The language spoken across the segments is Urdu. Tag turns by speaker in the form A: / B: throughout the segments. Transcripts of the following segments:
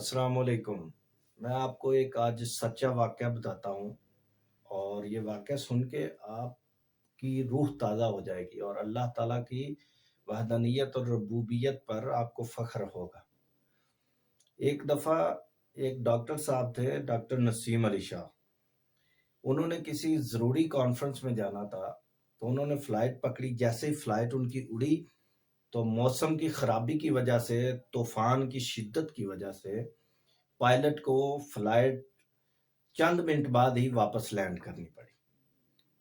A: السلام علیکم۔ میں آپ کو ایک آج سچا واقعہ بتاتا ہوں، اور یہ واقعہ سن کے آپ کی روح تازہ ہو جائے گی اور اللہ تعالیٰ کی وحدانیت اور ربوبیت پر آپ کو فخر ہوگا۔ ایک دفعہ ایک ڈاکٹر صاحب تھے، ڈاکٹر نسیم علی شاہ۔ انہوں نے کسی ضروری کانفرنس میں جانا تھا، تو انہوں نے فلائٹ پکڑی۔ جیسے ہی فلائٹ ان کی اڑی تو موسم کی خرابی کی وجہ سے، طوفان کی شدت کی وجہ سے پائلٹ کو فلائٹ چند منٹ بعد ہی واپس لینڈ کرنی پڑی،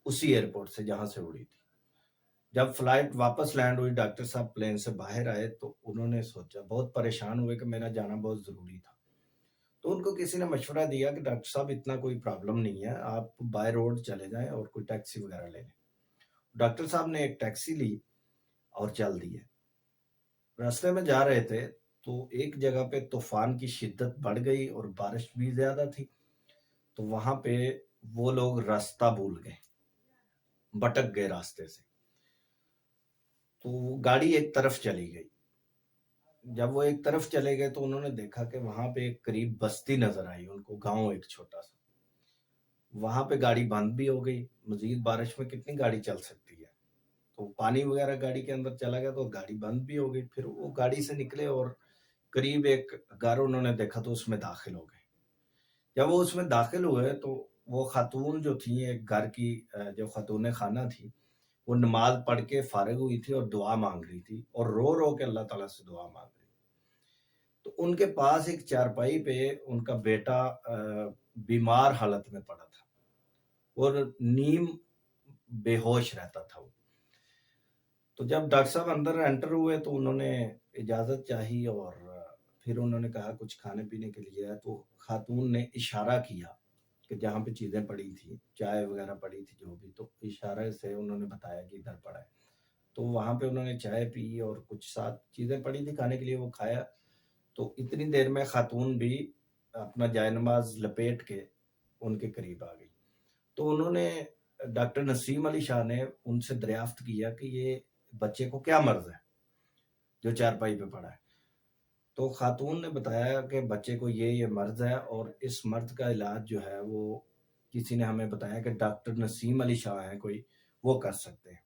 A: اسی ایئرپورٹ سے جہاں سے اڑی تھی۔ جب فلائٹ واپس لینڈ ہوئی، ڈاکٹر صاحب پلین سے باہر آئے تو انہوں نے سوچا، بہت پریشان ہوئے کہ میرا جانا بہت ضروری تھا۔ تو ان کو کسی نے مشورہ دیا کہ ڈاکٹر صاحب اتنا کوئی پرابلم نہیں ہے، آپ بائی روڈ چلے جائیں اور کوئی ٹیکسی وغیرہ لے لیں۔ ڈاکٹر صاحب نے ایک ٹیکسی لی اور چل دیے۔ راستے میں جا رہے تھے تو ایک جگہ پہ طوفان کی شدت بڑھ گئی اور بارش بھی زیادہ تھی، تو وہاں پہ وہ لوگ راستہ بھول گئے، بھٹک گئے راستے سے۔ تو گاڑی ایک طرف چلی گئی۔ جب وہ ایک طرف چلے گئے تو انہوں نے دیکھا کہ وہاں پہ ایک قریب بستی نظر آئی ان کو، گاؤں ایک چھوٹا سا۔ وہاں پہ گاڑی بند بھی ہو گئی، مزید بارش میں کتنی گاڑی چل سکتی ہے، تو پانی وغیرہ گاڑی کے اندر چلا گیا تو گاڑی بند بھی ہو گئی۔ پھر وہ گاڑی سے نکلے اور قریب ایک گھر انہوں نے دیکھا تو اس میں داخل ہو گئے۔ جب وہ اس میں داخل ہوئے تو وہ خاتون جو تھیں، ایک گھر کی جو خاتون خانہ تھی، وہ نماز پڑھ کے فارغ ہوئی تھی اور دعا مانگ رہی تھی، اور رو رو کے اللہ تعالیٰ سے دعا مانگ رہی تھی۔ تو ان کے پاس ایک چارپائی پہ ان کا بیٹا بیمار حالت میں پڑا تھا اور نیم بے ہوش رہتا تھا وہ۔ تو جب ڈاکٹر صاحب اندر انٹر ہوئے تو انہوں نے اجازت چاہی اور پھر انہوں نے کہا کچھ کھانے پینے کے لیے ہے، تو خاتون نے اشارہ کیا کہ جہاں پہ چیزیں پڑی تھی، چائے وغیرہ پڑی تھی جو بھی، تو اشارے سے انہوں نے بتایا کہ ادھر پڑا ہے۔ تو وہاں پہ انہوں نے چائے پی اور کچھ ساتھ چیزیں پڑی تھی کھانے کے لیے، وہ کھایا۔ تو اتنی دیر میں خاتون بھی اپنا جائے نماز لپیٹ کے ان کے قریب آ گئی۔ تو انہوں نے، ڈاکٹر نسیم علی شاہ نے ان سے دریافت کیا کہ یہ بچے کو کیا مرض ہے جو چارپائی پہ پڑا ہے۔ تو خاتون نے بتایا کہ بچے کو یہ مرض ہے، اور اس مرض کا علاج جو ہے وہ کسی نے ہمیں بتایا کہ ڈاکٹر نسیم علی شاہ ہیں کوئی، وہ کر سکتے ہیں۔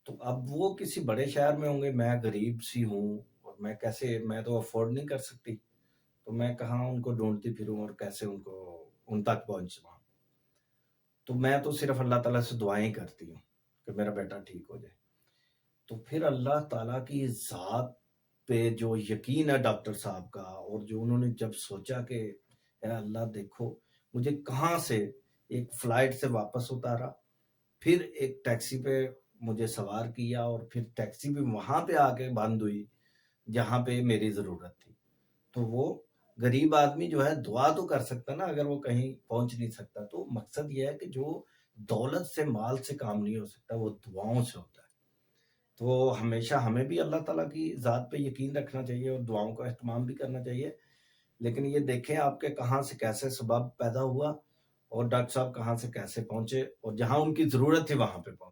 A: تو اب وہ کسی بڑے شہر میں ہوں گے، میں غریب سی ہوں اور میں تو افورڈ نہیں کر سکتی، تو میں کہاں ان کو ڈھونڈتی پھروں اور کیسے ان تک پہنچواؤں۔ تو میں تو صرف اللہ تعالیٰ سے دعائیں کرتی ہوں کہ میرا بیٹا ٹھیک ہو جائے۔ تو پھر اللہ تعالیٰ کی ذات پہ جو یقین ہے ڈاکٹر صاحب کا، اور جو انہوں نے جب سوچا کہ اے اللہ دیکھو، مجھے کہاں سے ایک فلائٹ سے واپس اتارا، پھر ایک ٹیکسی پہ مجھے سوار کیا، اور پھر ٹیکسی بھی وہاں پہ آ کے بند ہوئی جہاں پہ میری ضرورت تھی۔ تو وہ غریب آدمی جو ہے دعا تو کر سکتا نا، اگر وہ کہیں پہنچ نہیں سکتا۔ تو مقصد یہ ہے کہ جو دولت سے، مال سے کام نہیں ہو سکتا، وہ دعاؤں سے ہوتا ہے۔ تو ہمیشہ ہمیں بھی اللہ تعالیٰ کی ذات پہ یقین رکھنا چاہیے اور دعاؤں کا اہتمام بھی کرنا چاہیے۔ لیکن یہ دیکھیں آپ کے کہاں سے کیسے سبب پیدا ہوا، اور ڈاکٹر صاحب کہاں سے کیسے پہنچے، اور جہاں ان کی ضرورت تھی وہاں پہ پہنچے۔